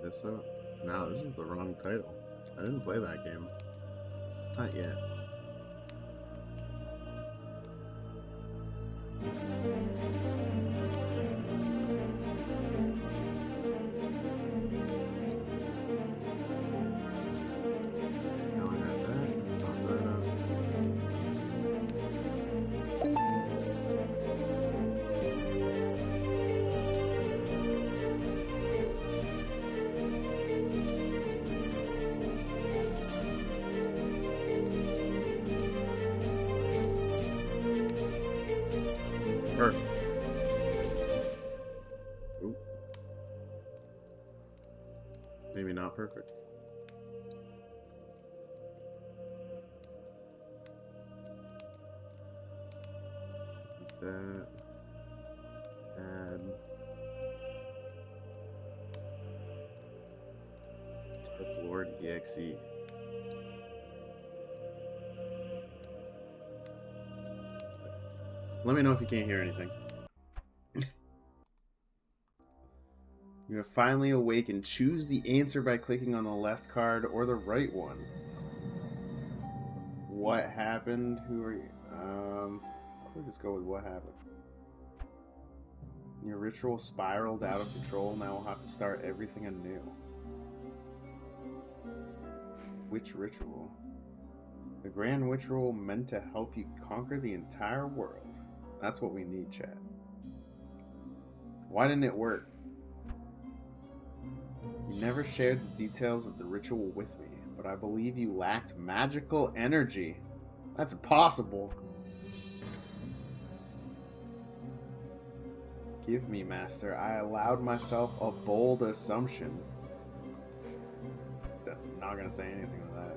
this up? No, this is the wrong title. I didn't play that game. Not yet. Now I got that. Pop that up. Perfect. Oop. Maybe not perfect. That. Add. Type Lord EXE. Let me know if you can't hear anything. You have finally awakened. Choose the answer by clicking on the left card or the right one. What happened? Who are you? We'll just go with what happened. Your ritual spiraled out of control. Now we'll have to start everything anew. Which ritual? The grand ritual meant to help you conquer the entire world. That's what we need, chat. Why didn't it work? You never shared the details of the ritual with me, but I believe you lacked magical energy. That's impossible. Give me, Master. I allowed myself a bold assumption. I'm not gonna say anything to that.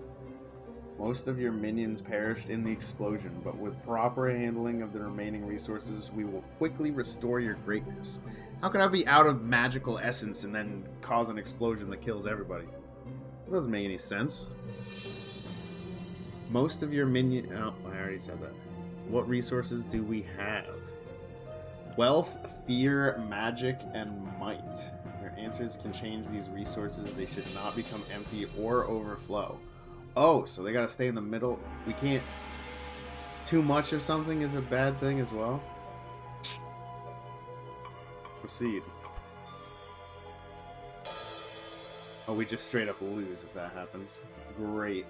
Most of your minions perished in the explosion, but with proper handling of the remaining resources, we will quickly restore your greatness. How can I be out of magical essence and then cause an explosion that kills everybody? It doesn't make any sense. Most of your minions... Oh, I already said that. What resources do we have? Wealth, fear, magic, and might. Your answers can change these resources. They should not become empty or overflow. Oh, so they gotta stay in the middle. We can't... Too much of something is a bad thing as well? Proceed. Oh, we just straight up lose if that happens. Great.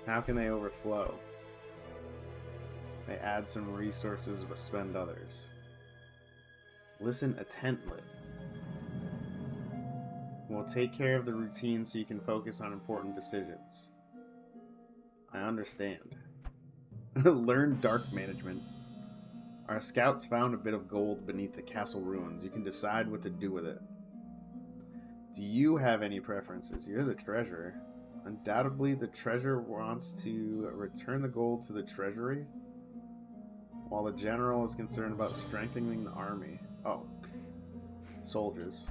How can they overflow? They add some resources but spend others. Listen attentively. We'll take care of the routine so you can focus on important decisions. I understand. Learn dark management. Our scouts found a bit of gold beneath the castle ruins. You can decide what to do with it. Do you have any preferences? You're the treasurer. Undoubtedly, the treasurer wants to return the gold to the treasury, while the general is concerned about strengthening the army. Oh. Soldiers.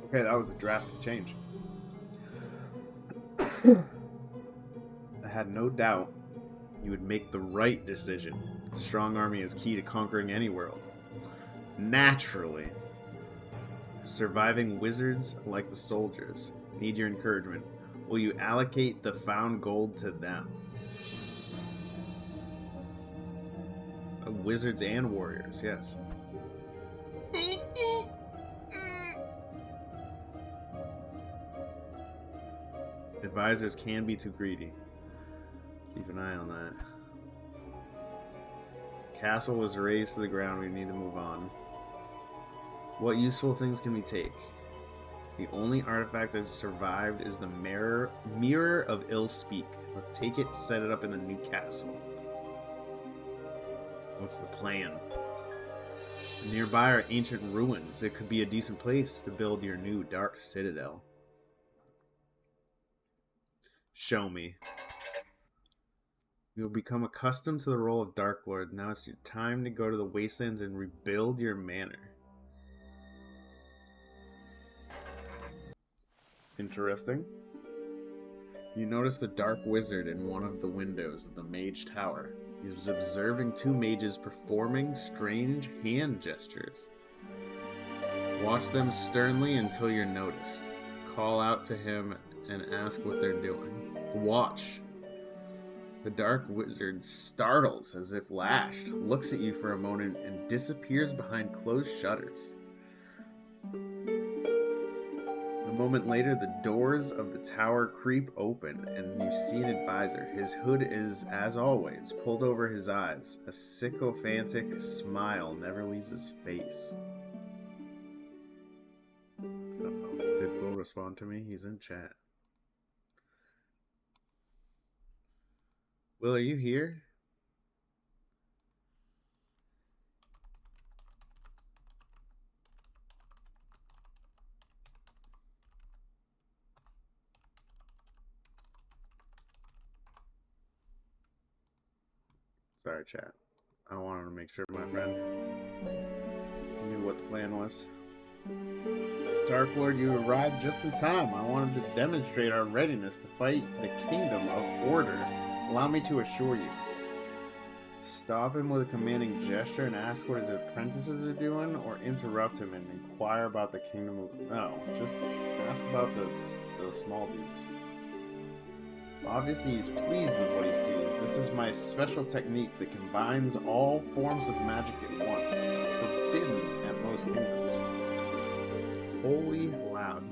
Okay, that was a drastic change. I had no doubt you would make the right decision. A strong army is key to conquering any world. Naturally. Surviving wizards, like the soldiers, need your encouragement. Will you allocate the found gold to them? Wizards and warriors, yes. Advisors can be too greedy. Keep an eye on that. Castle was razed to the ground. We need to move on. What useful things can we take? The only artifact that has survived is the Mirror of Ill Speak. Let's take it, set it up in the new castle. What's the plan? Nearby are ancient ruins. It could be a decent place to build your new dark citadel. Show me. You will become accustomed to the role of Dark Lord. Now it's your time to go to the wastelands and rebuild your manor. Interesting. You notice the dark wizard in one of the windows of the mage tower. He was observing two mages performing strange hand gestures. Watch them sternly until you're noticed. Call out to him and ask what they're doing. Watch. The dark wizard startles as if lashed, looks at you for a moment, and disappears behind closed shutters. A moment later, the doors of the tower creep open, and you see an advisor. His hood is, as always, pulled over his eyes. A sycophantic smile never leaves his face. Did Will respond to me? He's in chat. Will, are you here? Sorry, chat. I wanted to make sure my friend knew what the plan was. Dark Lord, you arrived just in time. I wanted to demonstrate our readiness to fight the Kingdom of Order. Allow me to assure you. Stop him with a commanding gesture and ask what his apprentices are doing, or interrupt him and inquire about the Kingdom of... No, just ask about the small dudes. Obviously, he's pleased with what he sees. This is my special technique that combines all forms of magic at once. It's forbidden at most kingdoms. Holy loud.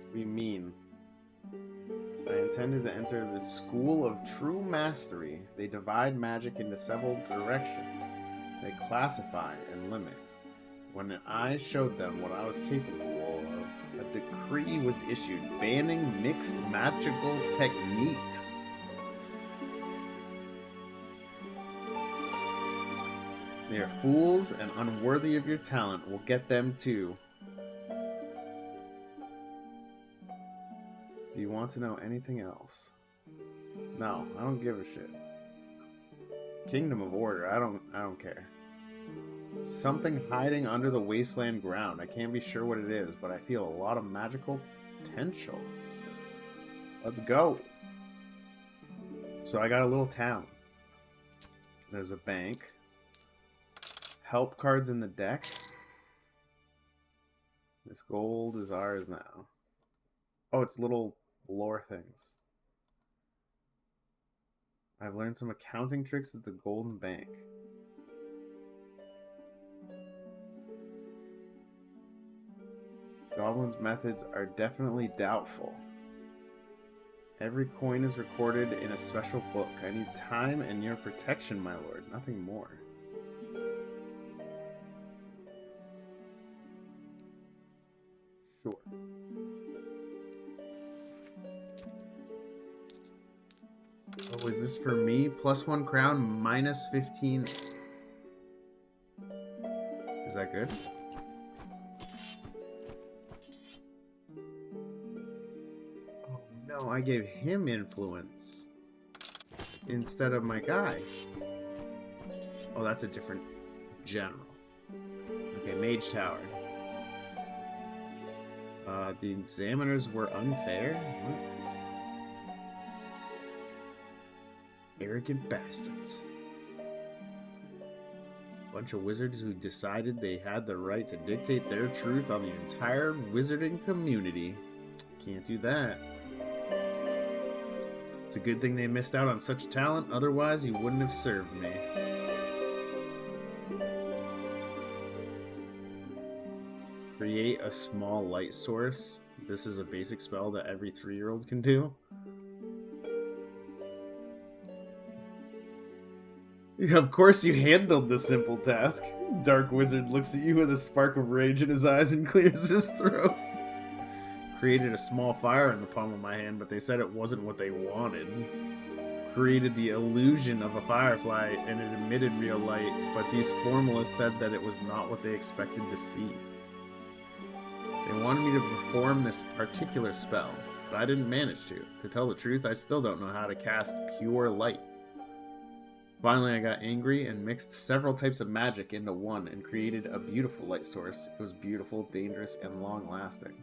What do you mean? I intended to enter the School of True Mastery. They divide magic into several directions. They classify and limit. When I showed them what I was capable of, a decree was issued banning mixed magical techniques. They are fools and unworthy of your talent. We'll get them too. Do you want to know anything else? No, I don't give a shit. Kingdom of Order, I don't care. Something hiding under the wasteland ground. I can't be sure what it is, but I feel a lot of magical potential. Let's go. So I got a little town. There's a bank. Help cards in the deck. This gold is ours now. Oh, it's little lore things. I've learned some accounting tricks at the Golden Bank. Goblin's methods are definitely doubtful. Every coin is recorded in a special book. I need time and your protection, my lord. Nothing more. Sure. Oh, is this for me? +1 crown, -15. Is that good? Oh no, I gave him influence instead of my guy. Oh, that's a different general. Okay, Mage Tower. The examiners were unfair? What? Arrogant bastards. Bunch of wizards who decided they had the right to dictate their truth on the entire wizarding community. Can't do that. It's a good thing they missed out on such talent, otherwise you wouldn't have served me. Create a small light source. This is a basic spell that every 3-year-old can do. Of course you handled the simple task. Dark Wizard looks at you with a spark of rage in his eyes and clears his throat. Created a small fire in the palm of my hand, but they said it wasn't what they wanted. Created the illusion of a firefly and it emitted real light, but these formalists said that it was not what they expected to see. They wanted me to perform this particular spell, but I didn't manage to. To tell the truth, I still don't know how to cast pure light. Finally, I got angry and mixed several types of magic into one and created a beautiful light source. It was beautiful, dangerous, and long-lasting.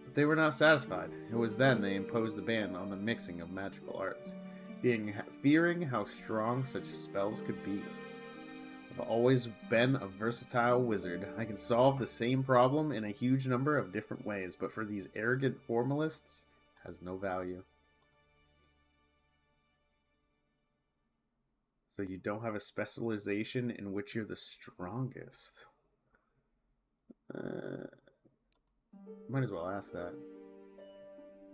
But they were not satisfied. It was then they imposed a ban on the mixing of magical arts, fearing how strong such spells could be. I've always been a versatile wizard. I can solve the same problem in a huge number of different ways, but for these arrogant formalists, it has no value. So you don't have a specialization in which you're the strongest. Might as well ask that.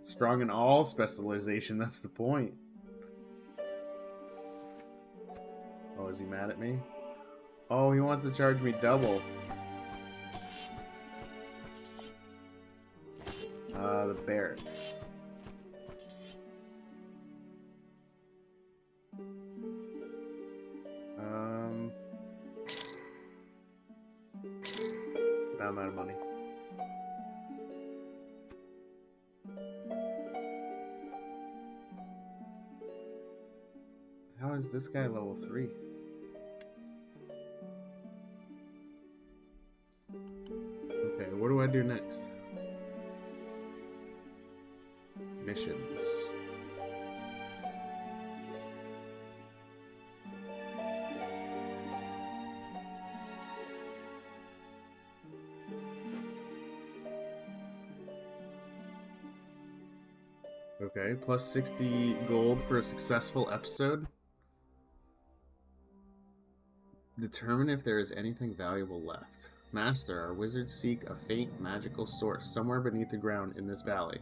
Strong in all specialization, that's the point. Oh, is he mad at me? Oh, he wants to charge me double. The barracks. I'm out of money. How is this guy level 3? Okay, what do I do next? Missions. Okay, plus 60 gold for a successful episode. Determine if there is anything valuable left. Master, our wizards seek a faint magical source somewhere beneath the ground in this valley.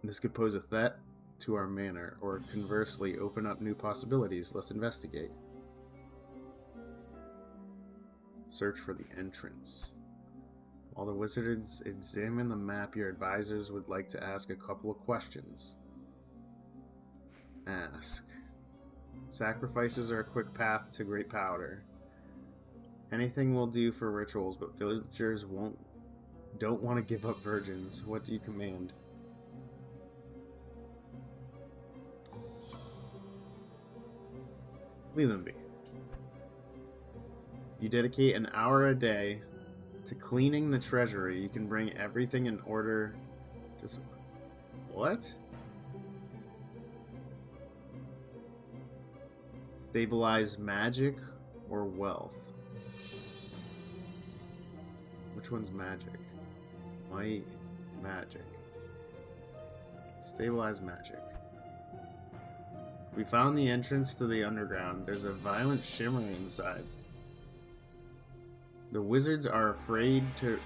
This could pose a threat to our manor, or conversely, open up new possibilities. Let's investigate. Search for the entrance. While the wizards examine the map, your advisors would like to ask a couple of questions. Ask. Sacrifices are a quick path to great power. Anything will do for rituals, but villagers don't want to give up virgins. What do you command? Leave them be. You dedicate an hour a day to cleaning the treasury. You can bring everything in order. Just what? Stabilize magic or wealth? Which one's magic? Might, magic. Stabilize magic. We found the entrance to the underground. There's a violent shimmer inside. The wizards are afraid to...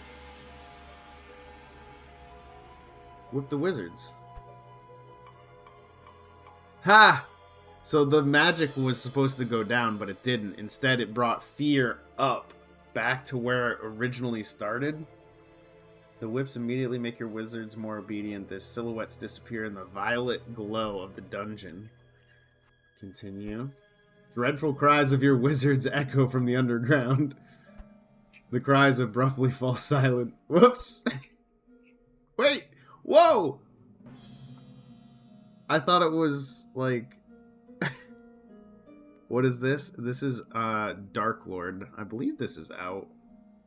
Whip the wizards. Ha! So the magic was supposed to go down, but it didn't. Instead, it brought fear up, back to where it originally started. The whips immediately make your wizards more obedient. Their silhouettes disappear in the violet glow of the dungeon. Continue. Dreadful cries of your wizards echo from the underground. The cries abruptly fall silent. Whoops! Wait! Whoa! I thought it was, like... What is this? This is, Dark Lord. I believe this is out.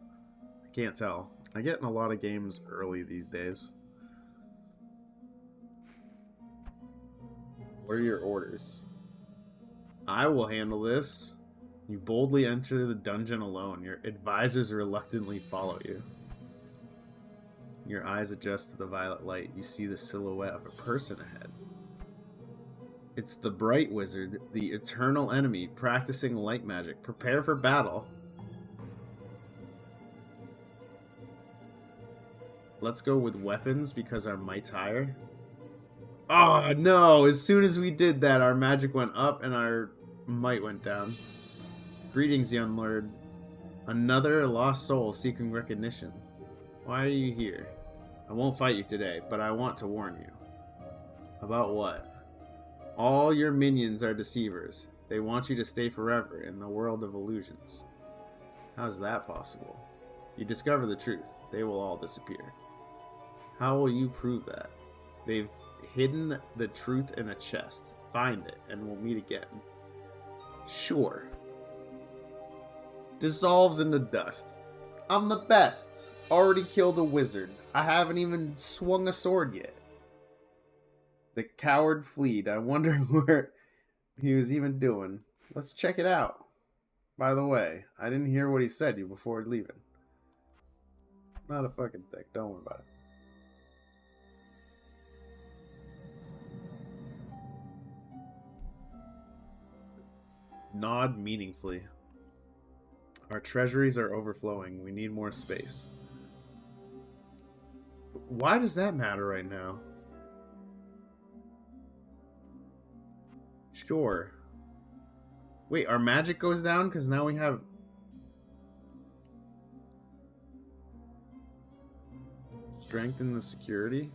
I can't tell. I get in a lot of games early these days. What are your orders? I will handle this. You boldly enter the dungeon alone. Your advisors reluctantly follow you. Your eyes adjust to the violet light. You see the silhouette of a person ahead. It's the Bright Wizard, the eternal enemy, practicing light magic. Prepare for battle. Let's go with weapons because our might's higher. Oh no! As soon as we did that, our magic went up and our might went down. Greetings, young lord. Another lost soul seeking recognition. Why are you here? I won't fight you today, but I want to warn you. About what? All your minions are deceivers. They want you to stay forever in the world of illusions. How's that possible? You discover the truth. They will all disappear. How will you prove that? They've hidden the truth in a chest. find it, and we'll meet again. Sure. Dissolves into dust. I'm the best. Already killed a wizard. I haven't even swung a sword yet. The coward fleed. I wonder where he was even doing. Let's check it out. By the way, I didn't hear what he said to you before leaving. Not a fucking thing. Don't worry about it. Nod meaningfully. Our treasuries are overflowing. We need more space. Why does that matter right now? Sure. Wait, our magic goes down because now we have... Strengthen the security?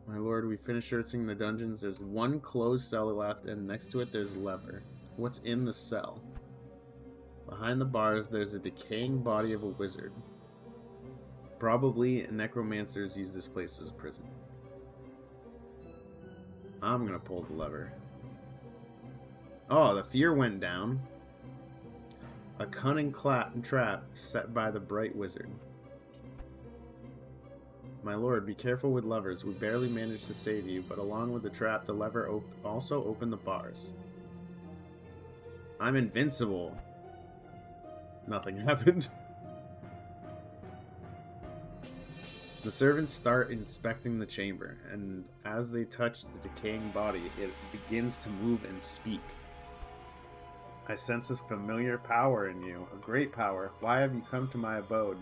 My lord, we finished searching the dungeons. There's one closed cell left, and next to it there's a lever. What's in the cell? Behind the bars, there's a decaying body of a wizard. Probably necromancers use this place as a prison. I'm gonna pull the lever. Oh, the fear went down. A cunning trap set by the bright wizard. My lord, be careful with levers. We barely managed to save you, but along with the trap, the lever also opened the bars. I'm invincible. Nothing happened. The servants start inspecting the chamber, and as they touch the decaying body, it begins to move and speak. I sense a familiar power in you, a great power. Why have you come to my abode?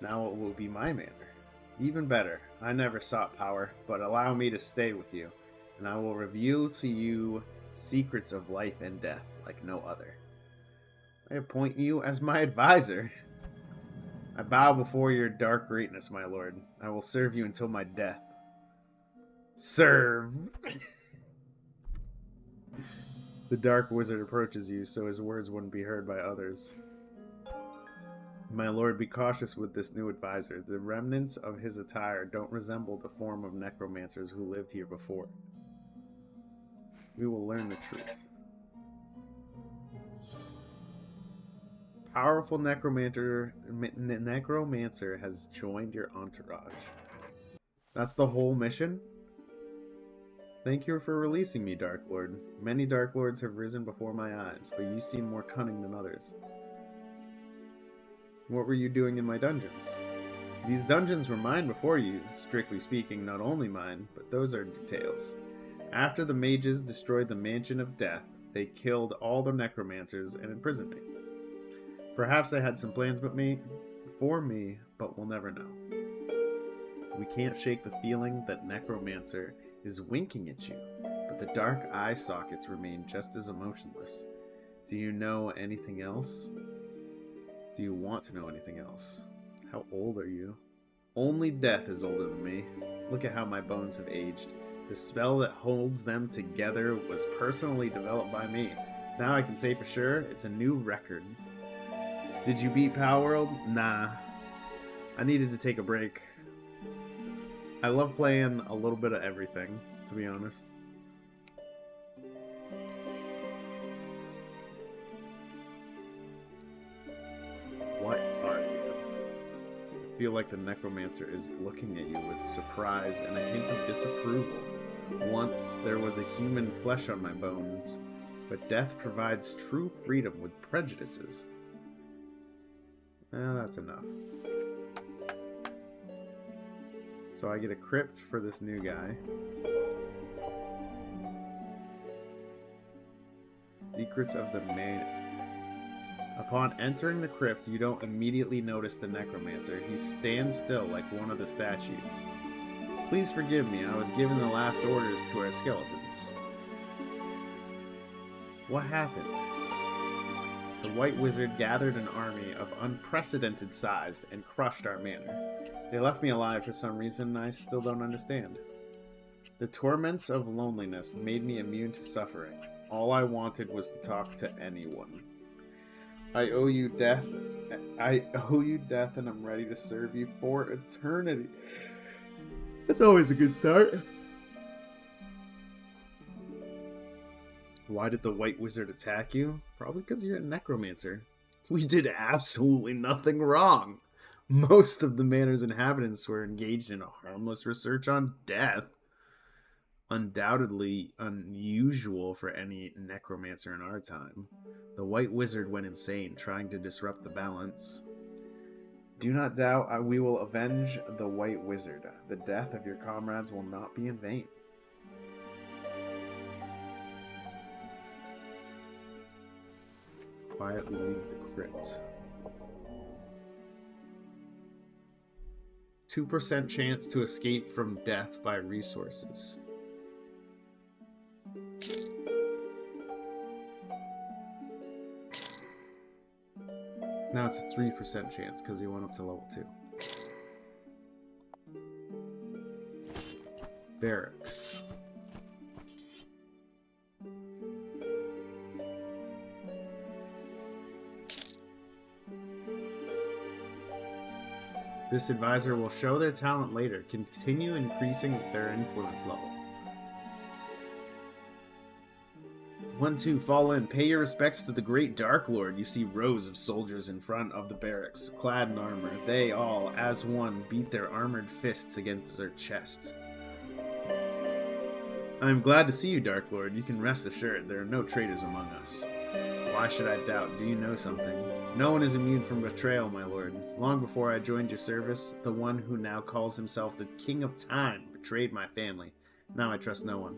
Now it will be my manner. Even better, I never sought power, but allow me to stay with you, and I will reveal to you secrets of life and death like no other. I appoint you as my advisor. I bow before your dark greatness, my lord. I will serve you until my death. Serve! The dark wizard approaches you, so his words wouldn't be heard by others. My lord, be cautious with this new advisor. The remnants of his attire don't resemble the form of necromancers who lived here before. We will learn the truth. Powerful necromancer has joined your entourage. That's the whole mission? Thank you for releasing me, Dark Lord. Many Dark Lords have risen before my eyes, but you seem more cunning than others. What were you doing in my dungeons? These dungeons were mine before you, strictly speaking, not only mine, but those are details. After the mages destroyed the Mansion of Death, they killed all the necromancers and imprisoned me. Perhaps they had some plans for me, but we'll never know. We can't shake the feeling that Necromancer is winking at you, but the dark eye sockets remain just as emotionless. Do you know anything else? Do you want to know anything else? How old are you? Only death is older than me. Look at how my bones have aged. The spell that holds them together was personally developed by me. Now I can say for sure, it's a new record. Did you beat Palworld? Nah. I needed to take a break. I love playing a little bit of everything, to be honest. What are you? I feel like the Necromancer is looking at you with surprise and a hint of disapproval. Once there was a human flesh on my bones, but death provides true freedom with prejudices. That's enough. So I get a crypt for this new guy. Secrets of the Maid. Upon entering the crypt, you don't immediately notice the Necromancer. He stands still like one of the statues. Please forgive me, I was given the last orders to our skeletons. What happened? The White Wizard gathered an army of unprecedented size and crushed our manor. They left me alive for some reason I still don't understand. The torments of loneliness made me immune to suffering. All I wanted was to talk to anyone. I owe you death. I owe you death, and I'm ready to serve you for eternity. That's always a good start. Why did the White Wizard attack you? Probably because you're a necromancer. We did absolutely nothing wrong. Most of the manor's inhabitants were engaged in a harmless research on death. Undoubtedly unusual for any necromancer in our time. The White Wizard went insane, trying to disrupt the balance. Do not doubt we will avenge the White Wizard. The death of your comrades will not be in vain. Quietly leave the crypt. 2% chance to escape from death by resources. Now it's a 3% chance because he went up to level 2. Barracks. This advisor will show their talent later. Continue increasing their influence level. 1-2, fall in. Pay your respects to the great Dark Lord. You see rows of soldiers in front of the barracks, clad in armor. They all, as one, beat their armored fists against their chests. I am glad to see you, Dark Lord. You can rest assured there are no traitors among us. Why should I doubt? Do you know something? No one is immune from betrayal, my lord. Long before I joined your service, the one who now calls himself the King of Time betrayed my family. Now I trust no one.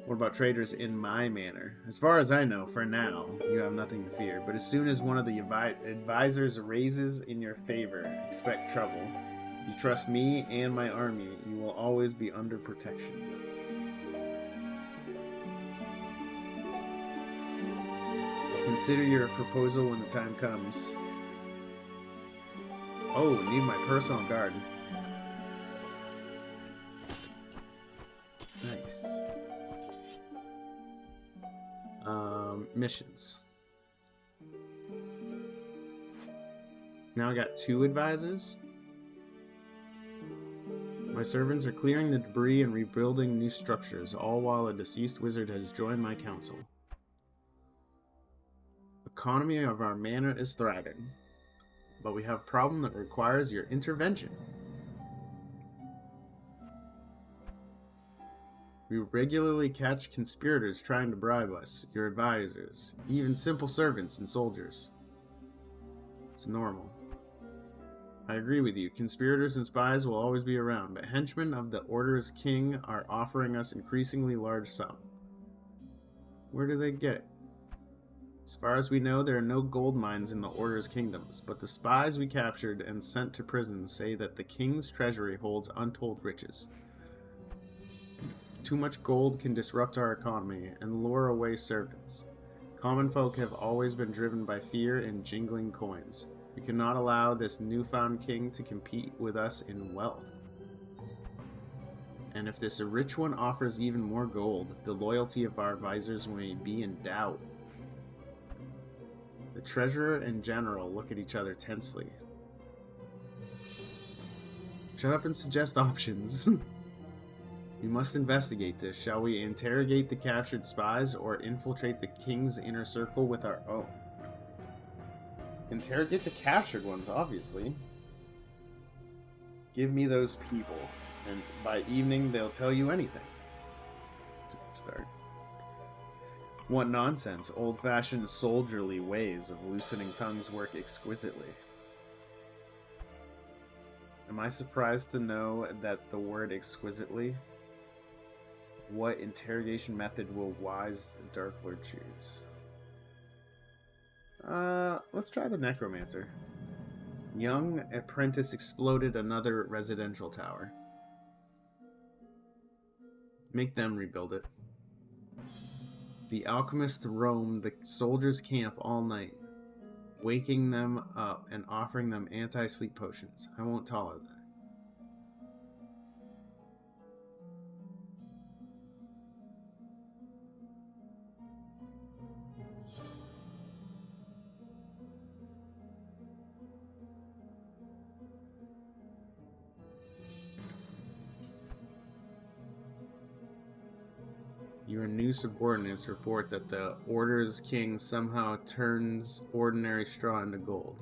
What about traitors in my manor? As far as I know, for now, you have nothing to fear. But as soon as one of the advisors raises in your favor, expect trouble. You trust me and my army, you will always be under protection. Consider your proposal when the time comes. Oh, need my personal guard. Nice. Missions. Now I got 2 advisors. My servants are clearing the debris and rebuilding new structures, all while a deceased wizard has joined my council. Economy of our manor is thriving, but we have a problem that requires your intervention. We regularly catch conspirators trying to bribe us, your advisors, even simple servants and soldiers. It's normal. I agree with you. Conspirators and spies will always be around, but henchmen of the Order's King are offering us increasingly large sums. Where do they get it? As far as we know, there are no gold mines in the Order's kingdoms, but the spies we captured and sent to prison say that the king's treasury holds untold riches. Too much gold can disrupt our economy and lure away servants. Common folk have always been driven by fear and jingling coins. We cannot allow this newfound king to compete with us in wealth. And if this rich one offers even more gold, the loyalty of our advisors may be in doubt. The treasurer and general look at each other tensely. Shut up and suggest options. We must investigate this. Shall we interrogate the captured spies or infiltrate the king's inner circle with our own? Interrogate the captured ones, obviously. Give me those people, and by evening they'll tell you anything. It's a good start. What nonsense. Old-fashioned soldierly ways of loosening tongues work exquisitely. Am I surprised to know that the word exquisitely? What interrogation method will wise Dark Lord choose? Let's try the Necromancer. Young apprentice exploded another residential tower. Make them rebuild it. The alchemist roamed the soldiers' camp all night, waking them up and offering them anti-sleep potions. I won't tolerate that. Your new subordinates report that the Order's king somehow turns ordinary straw into gold.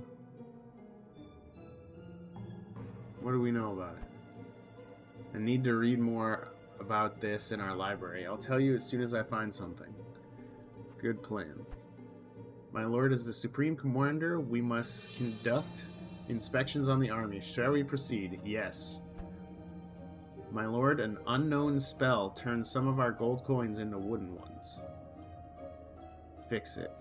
What do we know about it? I need to read more about this in our library. I'll tell you as soon as I find something. Good plan. My lord, as the supreme commander, we must conduct inspections on the army. Shall we proceed? Yes. My lord, an unknown spell turns some of our gold coins into wooden ones. Fix it.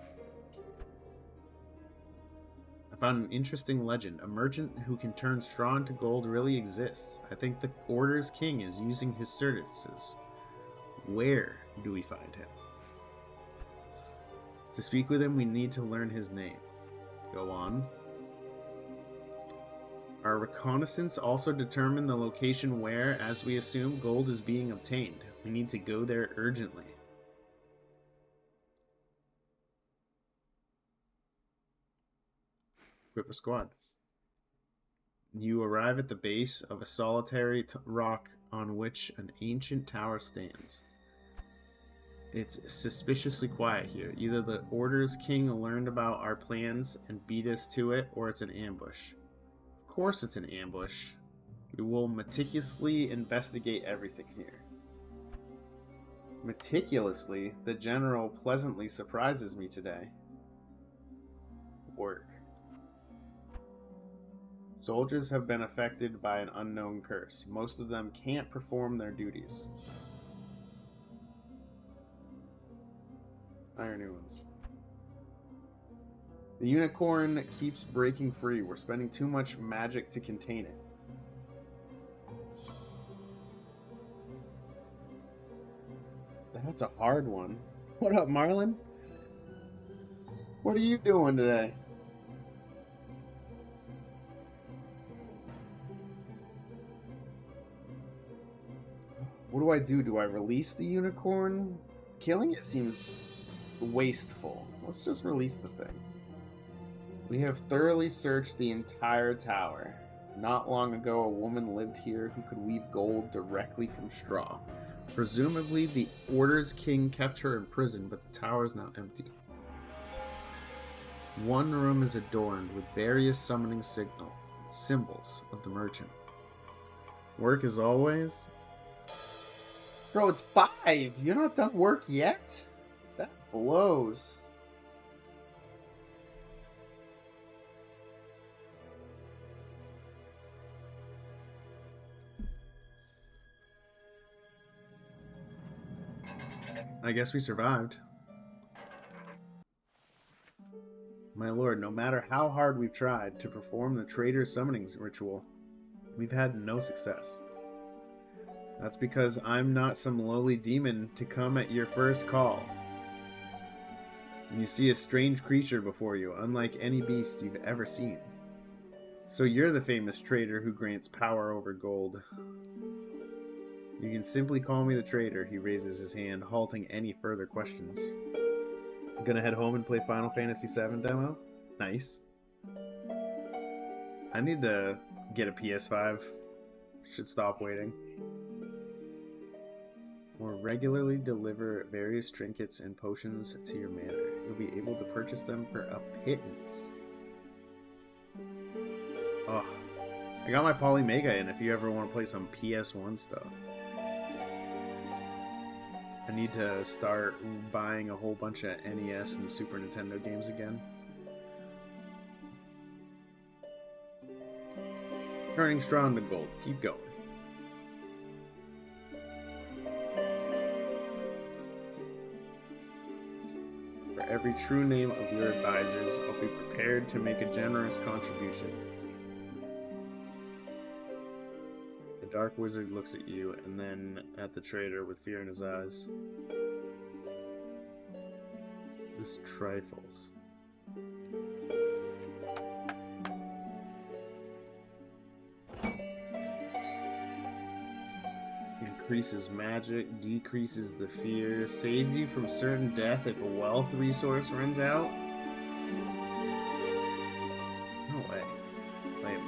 I found an interesting legend. A merchant who can turn straw into gold really exists. I think the Order's king is using his services. Where do we find him? To speak with him, we need to learn his name. Go on. Our reconnaissance also determined the location where, as we assume, gold is being obtained. We need to go there urgently. Equip a squad. You arrive at the base of a solitary rock on which an ancient tower stands. It's suspiciously quiet here. Either the Order's king learned about our plans and beat us to it, or it's an ambush. Of course it's an ambush. We will meticulously investigate everything here. Meticulously? The general pleasantly surprises me today. Work. Soldiers have been affected by an unknown curse. Most of them can't perform their duties. Hire new ones. The unicorn keeps breaking free. We're spending too much magic to contain it. That's a hard one. What up, Marlon? What are you doing today? What do I do? Do I release the unicorn? Killing it seems wasteful. Let's just release the thing. We have thoroughly searched the entire tower. Not long ago, a woman lived here who could weave gold directly from straw. Presumably, the Order's king kept her in prison, but the tower is now empty. One room is adorned with various summoning symbols of the merchant. Work as always. Bro, it's 5! You're not done work yet? That blows. I guess we survived. My lord, no matter how hard we've tried to perform the traitor's summoning ritual, we've had no success. That's because I'm not some lowly demon to come at your first call. You see a strange creature before you, unlike any beast you've ever seen. So you're the famous traitor who grants power over gold. You can simply call me the traitor. He raises his hand, halting any further questions. Gonna head home and play Final Fantasy VII demo? Nice. I need to get a PS5. Should stop waiting. More regularly deliver various trinkets and potions to your manor. You'll be able to purchase them for a pittance. Oh, I got my Polymega in if you ever want to play some PS1 stuff. I need to start buying a whole bunch of NES and Super Nintendo games again. Turning straw into gold. Keep going. For every true name of your advisors, I'll be prepared to make a generous contribution. The Dark Wizard looks at you and then at the traitor with fear in his eyes. Just trifles. Increases magic, decreases the fear, saves you from certain death if a wealth resource runs out. No way. Wait.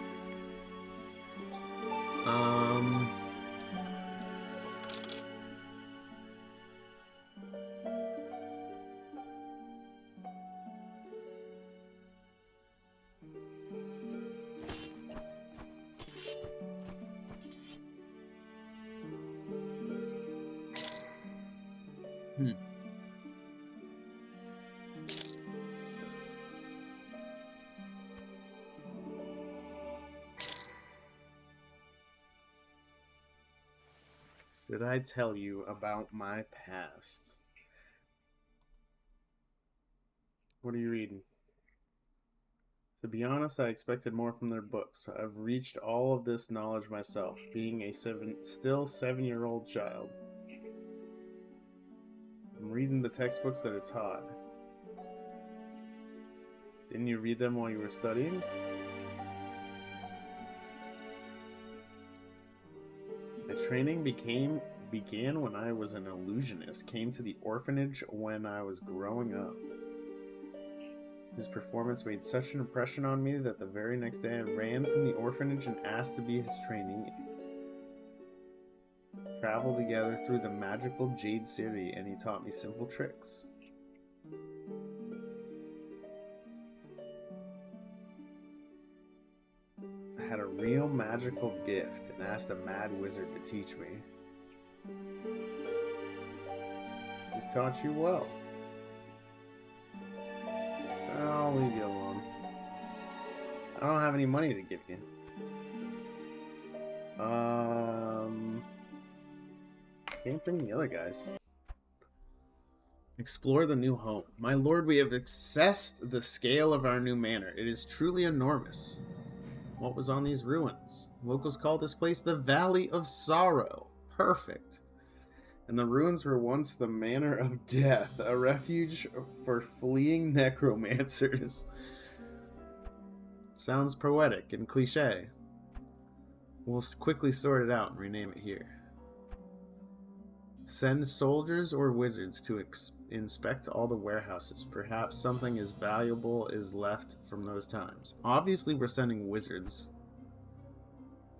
Did I tell you about my past? What are you reading? To be honest, I expected more from their books. I've reached all of this knowledge myself, being a still 7-year-old child. I'm reading the textbooks that are taught. Didn't you read them while you were studying? The training began when I was an illusionist, came to the orphanage when I was growing up. His performance made such an impression on me that the very next day I ran from the orphanage and asked to be his trainee. Traveled together through the magical Jade City and he taught me simple tricks. I had a real magical gift and asked a mad wizard to teach me. He taught you well. I'll leave you alone. I don't have any money to give you. Can't bring the other guys. Explore the new home. My lord, we have accessed the scale of our new manor. It is truly enormous. What was on these ruins? Locals call this place the Valley of Sorrow. Perfect. And the ruins were once the Manor of Death, a refuge for fleeing necromancers. Sounds poetic and cliche. We'll quickly sort it out and rename it here. Send soldiers or wizards to inspect all the warehouses. Perhaps something as valuable is left from those times. Obviously, we're sending wizards.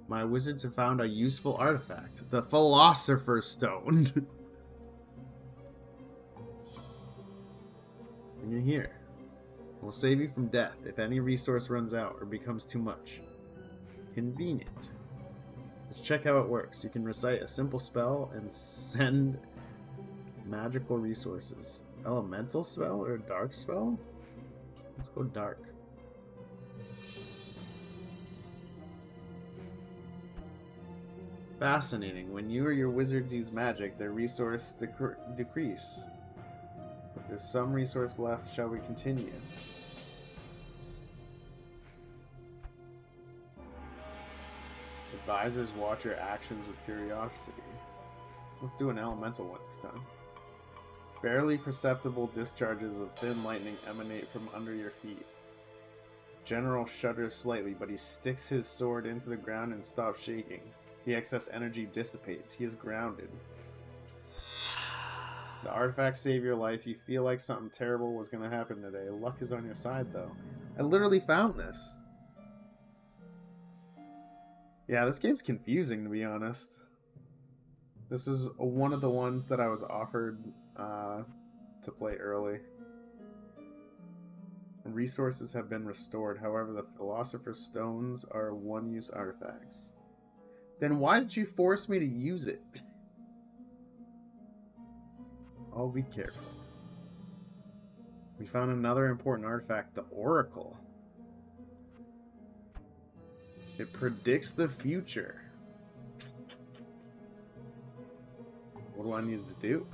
My wizards have found a useful artifact. The Philosopher's Stone. Bring it here. We'll save you from death if any resource runs out or becomes too much. Convenient. Let's check how it works. You can recite a simple spell and send magical resources. Elemental spell or dark spell? Let's go dark. Fascinating. When you or your wizards use magic, their resource decrease. If there's some resource left, shall we continue? Advisors watch your actions with curiosity. Let's do an elemental one this time. Barely perceptible discharges of thin lightning emanate from under your feet. General shudders slightly, but he sticks his sword into the ground and stops shaking. The excess energy dissipates. He is grounded. The artifacts save your life. You feel like something terrible was going to happen today. Luck is on your side, though. I literally found this. Yeah, this game's confusing, to be honest. This is one of the ones that I was offered to play early. Resources have been restored. However, the Philosopher's Stones are one-use artifacts. Then why did you force me to use it? Oh, be careful. We found another important artifact, the Oracle. It predicts the future. What do I need to do?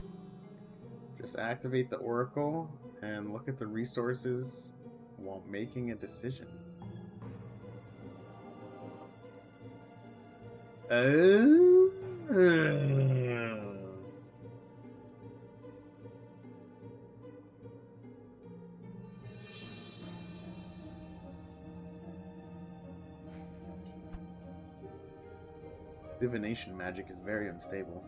Just activate the Oracle and look at the resources while making a decision. Oh. Divination magic is very unstable.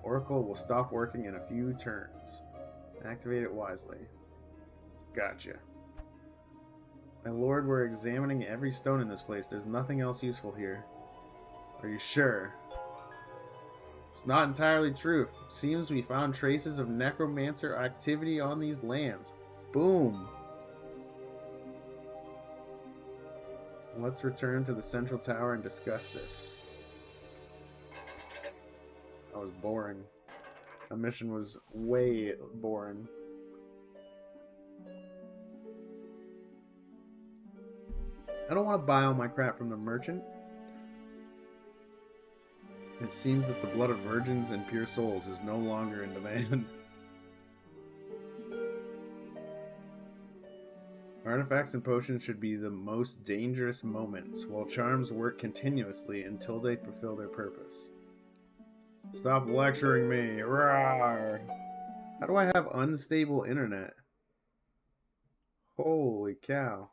Oracle will stop working in a few turns. Activate it wisely. Gotcha. My lord, we're examining every stone in this place. There's nothing else useful here. Are you sure? It's not entirely true. It seems we found traces of necromancer activity on these lands. Boom. Let's return to the central tower and discuss this. That was boring. That mission was way boring. I don't want to buy all my crap from the merchant. It seems that the blood of virgins and pure souls is no longer in demand. Artifacts and potions should be the most dangerous moments, while charms work continuously until they fulfill their purpose. Stop lecturing me! Rawr! How do I have unstable internet? Holy cow.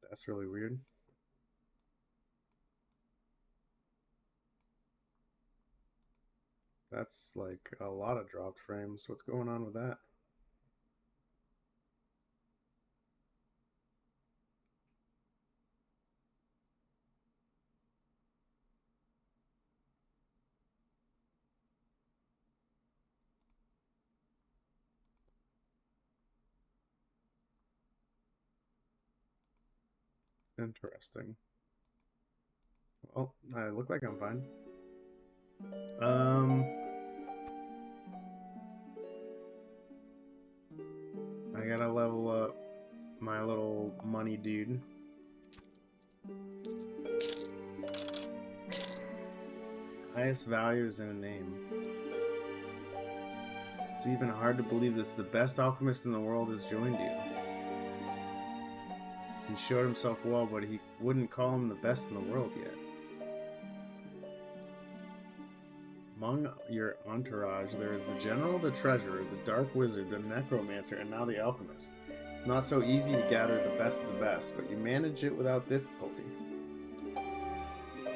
That's really weird. That's like a lot of dropped frames. What's going on with that? Interesting. Well, I look like I'm fine. I gotta level up my little money dude. Highest value is in a name. It's even hard to believe this. The best alchemist in the world has joined you. He showed himself well, but he wouldn't call him the best in the world yet. Among your entourage, there is the general, the treasurer, the dark wizard, the necromancer, and now the alchemist. It's not so easy to gather the best of the best, but you manage it without difficulty.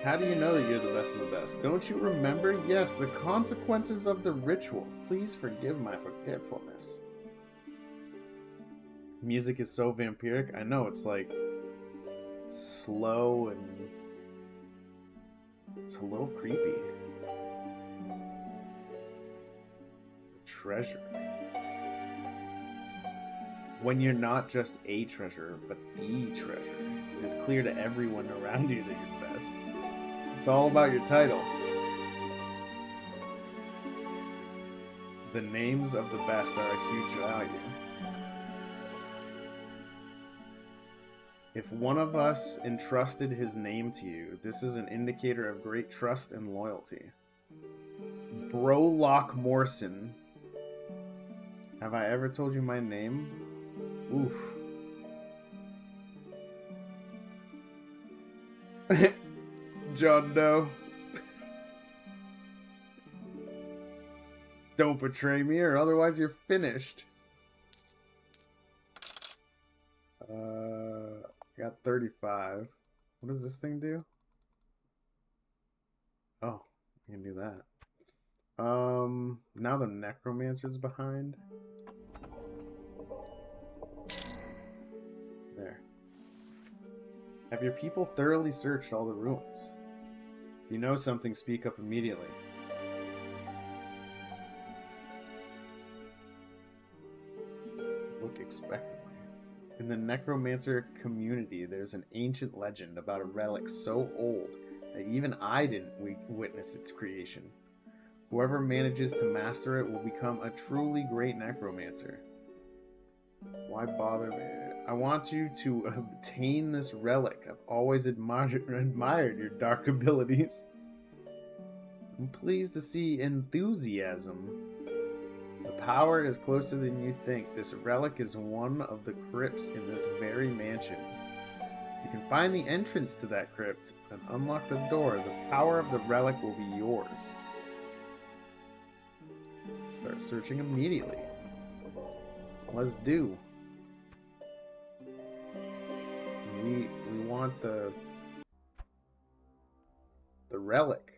How do you know that you're the best of the best? Don't you remember? Yes, the consequences of the ritual. Please forgive my forgetfulness. Music is so vampiric. I know, it's like slow and it's a little creepy. Treasure. When you're not just a treasure, but the treasure, it is clear to everyone around you that you're best. It's all about your title. The names of the best are a huge value. If one of us entrusted his name to you, this is an indicator of great trust and loyalty. Brolock Morrison. Have I ever told you my name? Oof. John Doe. Don't betray me or otherwise you're finished. I got 35. What does this thing do? Oh, I can do that. Now the necromancer's behind. There. Have your people thoroughly searched all the ruins? If you know something, speak up immediately. Look expectantly. In the necromancer community, there's an ancient legend about a relic so old that even I didn't witness its creation. Whoever manages to master it will become a truly great necromancer. Why bother me? I want you to obtain this relic. I've always admired your dark abilities. I'm pleased to see enthusiasm. The power is closer than you think. This relic is one of the crypts in this very mansion. You can find the entrance to that crypt and unlock the door. The power of the relic will be yours. Start searching immediately. Let's do. We want the relic.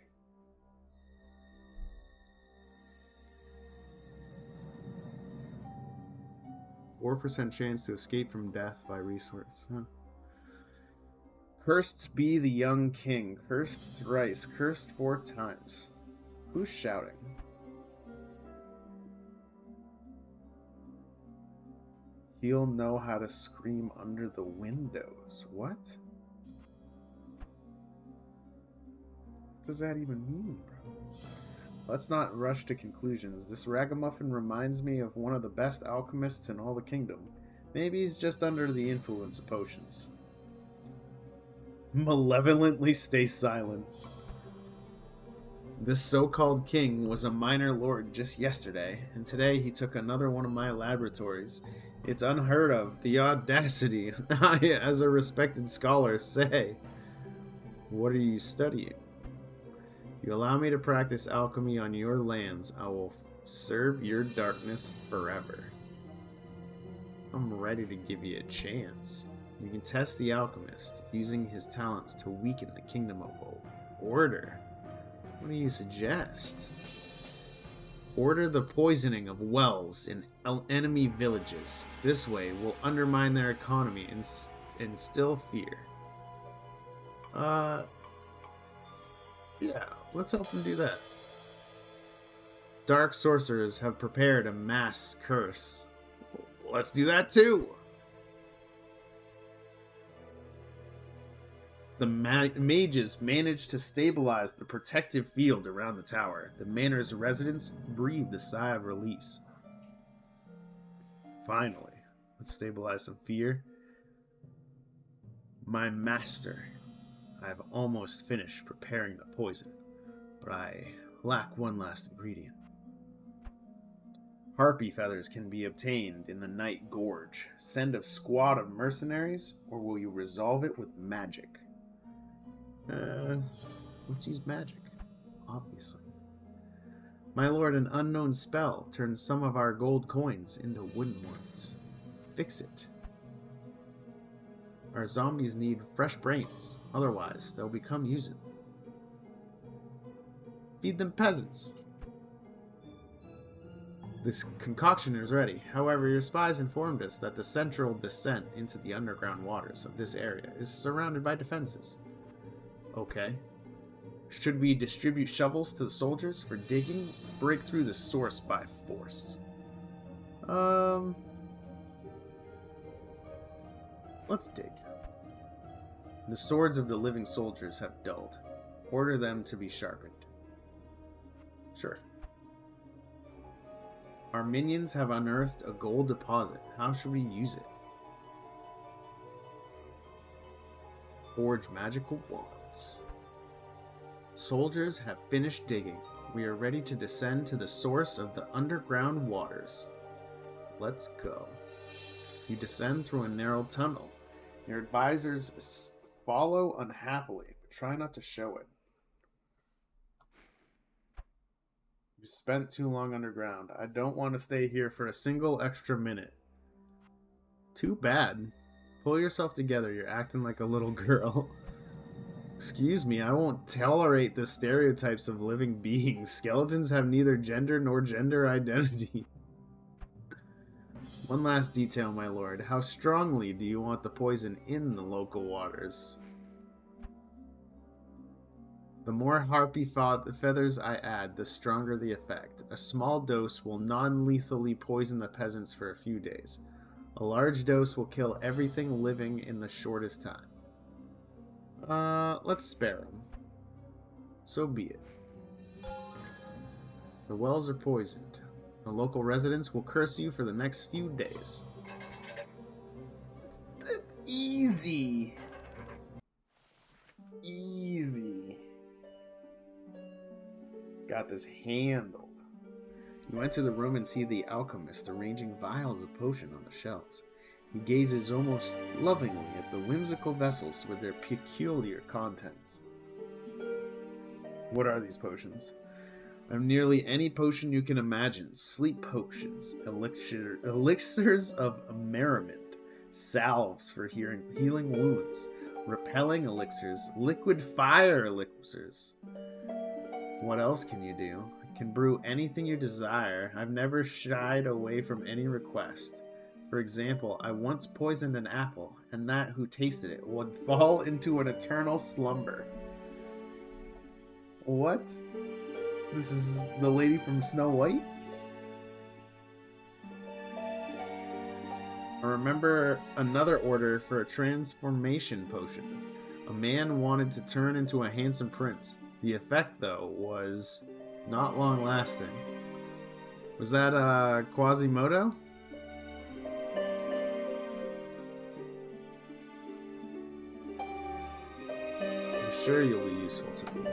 4% chance to escape from death by resource. Huh. Cursed be the young king. Cursed thrice. Cursed 4 times. Who's shouting? He'll know how to scream under the windows. What? What does that even mean, bro? Let's not rush to conclusions. This ragamuffin reminds me of one of the best alchemists in all the kingdom. Maybe he's just under the influence of potions. Malevolently stay silent. This so-called king was a minor lord just yesterday, and today he took another one of my laboratories. It's unheard of, the audacity, I, as a respected scholar, say. What are you studying? If you allow me to practice alchemy on your lands, I will serve your darkness forever. I'm ready to give you a chance. You can test the alchemist, using his talents to weaken the kingdom of order. What do you suggest? Order the poisoning of wells in enemy villages. This way, we'll undermine their economy and instill fear. Yeah, let's help them do that. Dark sorcerers have prepared a mass curse. Let's do that too! The mages managed to stabilize the protective field around the tower. The manor's residents breathed a sigh of release. Finally, let's stabilize some fear. My master, I've almost finished preparing the poison, but I lack one last ingredient. Harpy feathers can be obtained in the Night Gorge. Send a squad of mercenaries, or will you resolve it with magic? Let's use magic, obviously. My lord, an unknown spell turns some of our gold coins into wooden ones. Fix it. Our zombies need fresh brains, otherwise they'll become usable. Feed them peasants. This concoction is ready. However, your spies informed us that the central descent into the underground waters of this area is surrounded by defenses. Okay. Should we distribute shovels to the soldiers for digging? Break through the source by force. Let's dig. The swords of the living soldiers have dulled. Order them to be sharpened. Sure. Our minions have unearthed a gold deposit. How should we use it? Forge magical wands. Soldiers have finished digging. We are ready to descend to the source of the underground waters. Let's go. You descend through a narrow tunnel. Your advisors follow unhappily, but try not to show it. You spent too long underground. I don't want to stay here for a single extra minute. Too bad. Pull yourself together. You're acting like a little girl. Excuse me, I won't tolerate the stereotypes of living beings. Skeletons have neither gender nor gender identity. One last detail, my lord. How strongly do you want the poison in the local waters? The more harpy feathers I add, the stronger the effect. A small dose will non-lethally poison the peasants for a few days. A large dose will kill everything living in the shortest time. Let's spare them. So be it. The wells are poisoned. The local residents will curse you for the next few days. It's easy. Easy. Got this handled. You enter the room and see the alchemist arranging vials of potion on the shelves. He gazes almost lovingly at the whimsical vessels with their peculiar contents. What are these potions? I have nearly any potion you can imagine. Sleep potions, elixirs of merriment, salves for healing wounds, repelling elixirs, liquid fire elixirs. What else can you do? Can brew anything you desire. I've never shied away from any request. For example, I once poisoned an apple, and that who tasted it would fall into an eternal slumber. What? This is the lady from Snow White? I remember another order for a transformation potion. A man wanted to turn into a handsome prince. The effect, though, was not long lasting. Was that Quasimodo? sure you'll be useful to me.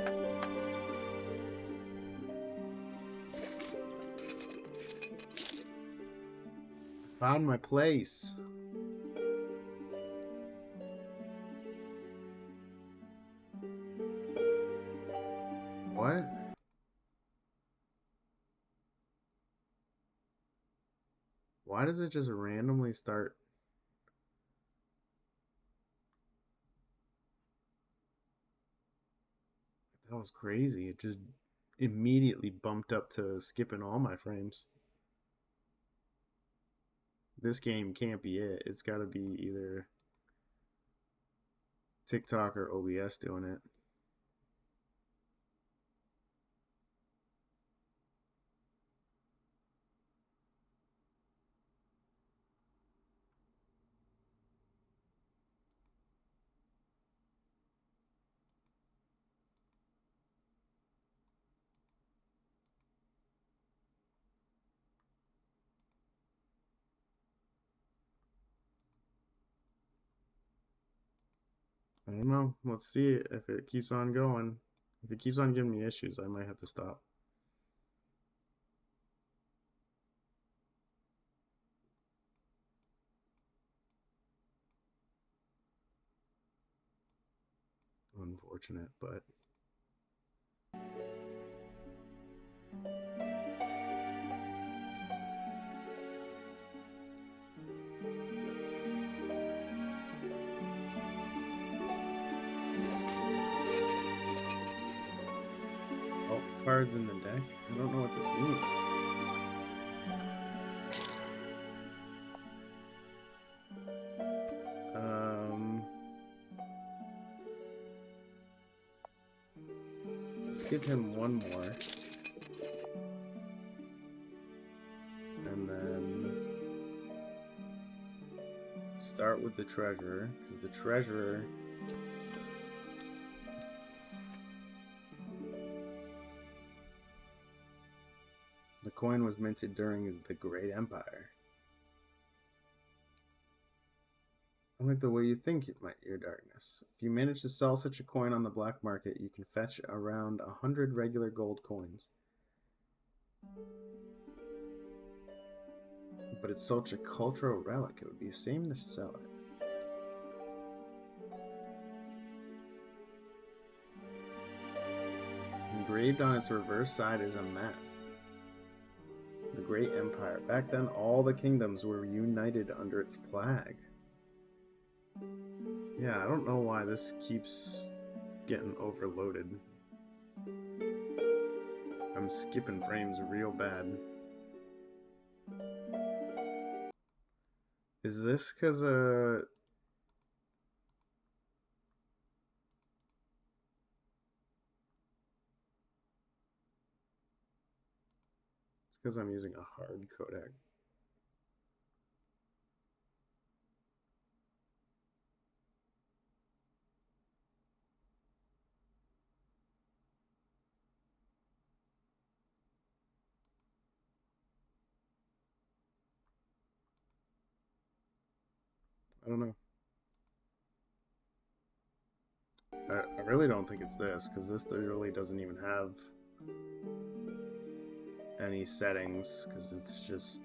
Found my place. What? Why does it just randomly start? That was crazy. It just immediately bumped up to skipping all my frames. This game can't be it. It's got to be either TikTok or OBS doing it. I don't know. Let's see if it keeps on going. If it keeps on giving me issues, I might have to stop. Unfortunate, but oh, cards in the deck. I don't know what this means. Let's give him one more. And then start with the treasurer, because the treasurer the coin was minted during the Great Empire. I like the way you think, your darkness. If you manage to sell such a coin on the black market, you can fetch around 100 regular gold coins. But it's such a cultural relic, it would be a shame to sell it. Engraved on its reverse side is a map. The Great Empire. Back then, all the kingdoms were united under its flag. Yeah, I don't know why this keeps getting overloaded. I'm skipping frames real bad. Is this because it's because I'm using a hard codec. I don't know. I really don't think it's this, because this really doesn't even have any settings, because it's just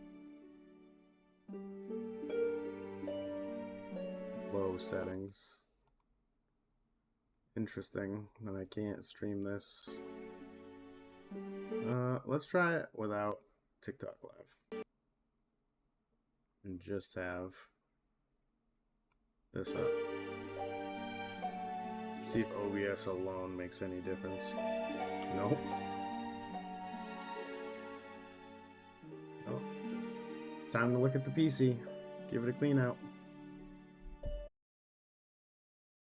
low settings. Interesting that I can't stream this. Let's try it without TikTok Live. And just have this up. See if OBS alone makes any difference. Nope. Nope. Time to look at the PC. Give it a clean out.